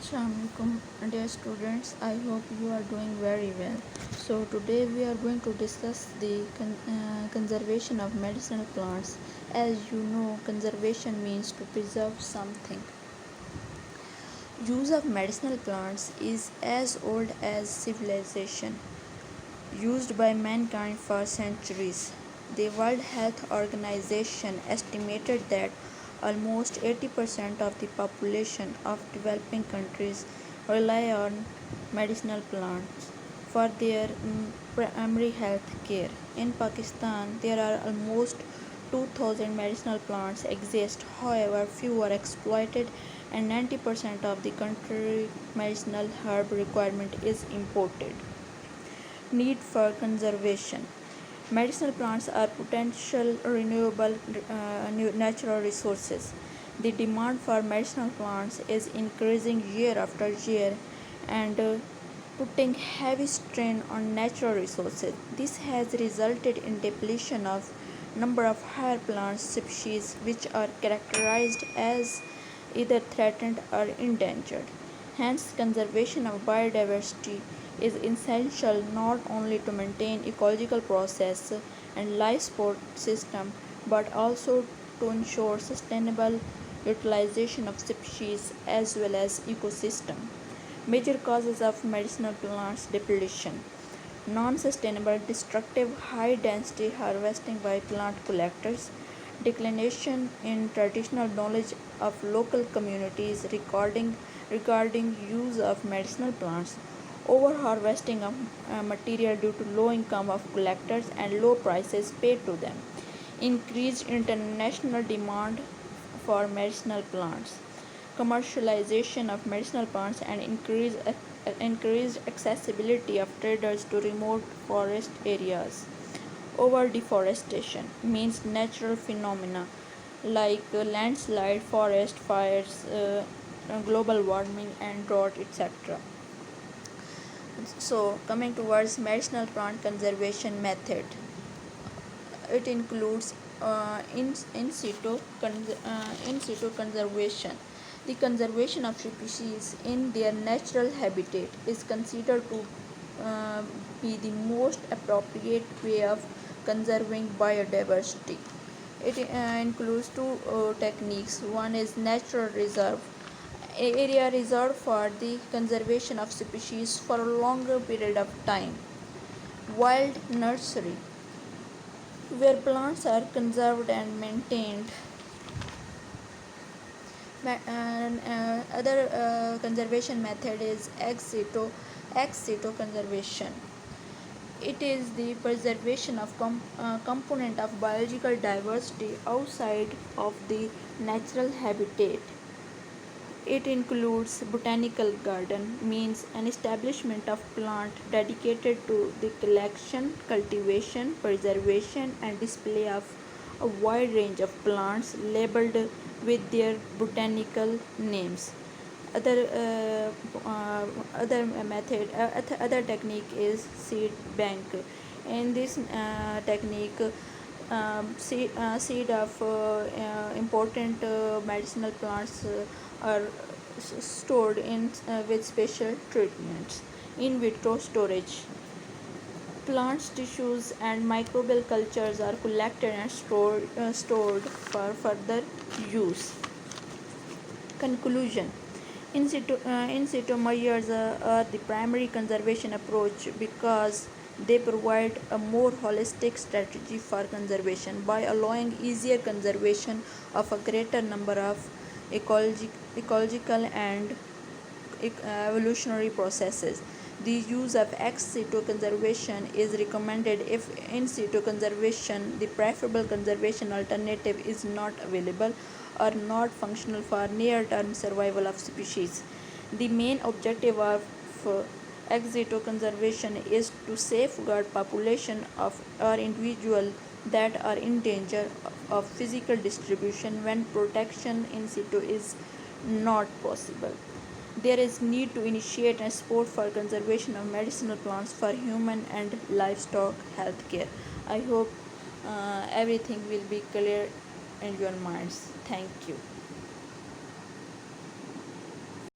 Assalamualaikum, dear students. I hope you are doing very well. So today we are going to discuss the conservation of medicinal plants. As you know, conservation means to preserve something. Use of medicinal plants is as old as civilization, used by mankind for centuries. The World Health Organization estimated that almost 80% of the population of developing countries rely on medicinal plants for their primary health care. In Pakistan, there are almost 2000 medicinal plants exist. However, few are exploited and 90% of the country's medicinal herb requirement is imported. Need for conservation. Medicinal plants are potential renewable natural resources. The demand for medicinal plants is increasing year after year and putting heavy strain on natural resources. This has resulted in depletion of number of higher plant species which are characterized as either threatened or endangered. Hence, conservation of biodiversity is essential not only to maintain ecological process and life support system but also to ensure sustainable utilization of species as well as ecosystem. Major causes of medicinal plants depletion: non-sustainable, destructive, high-density harvesting by plant collectors, declination in traditional knowledge of local communities regarding use of medicinal plants, over-harvesting of material due to low income of collectors and low prices paid to them, increased international demand for medicinal plants, commercialization of medicinal plants and increased accessibility of traders to remote forest areas. Over deforestation means natural phenomena like landslide, forest fires, global warming and drought, etc. So, coming towards medicinal plant conservation method, it includes in situ conservation. The conservation of species in their natural habitat is considered to be the most appropriate way of conserving biodiversity. It includes two techniques. One is natural reserve, area reserved for the conservation of species for a longer period of time. Wild nursery, where plants are conserved and maintained. And other conservation method is ex situ conservation. It is the preservation of component of biological diversity outside of the natural habitat. It includes botanical garden, means an establishment of plant dedicated to the collection, cultivation, preservation and display of a wide range of plants labeled with their botanical names. Other technique is seed bank. In this technique, seed of important medicinal plants are stored in with special treatments. In vitro storage, plants, tissues and microbial cultures are collected and stored for further use. Conclusion: in situ measures are the primary conservation approach because they provide a more holistic strategy for conservation by allowing easier conservation of a greater number of ecological and evolutionary processes. The use of ex situ conservation is recommended if in situ conservation, the preferable conservation alternative, is not available or not functional for near-term survival of species. The main objective of ex situ conservation is to safeguard population of or individual that are in danger of physical distribution when protection in situ is not possible. There is need to initiate and support for conservation of medicinal plants for human and livestock health care. I hope everything will be clear in your minds. Thank you.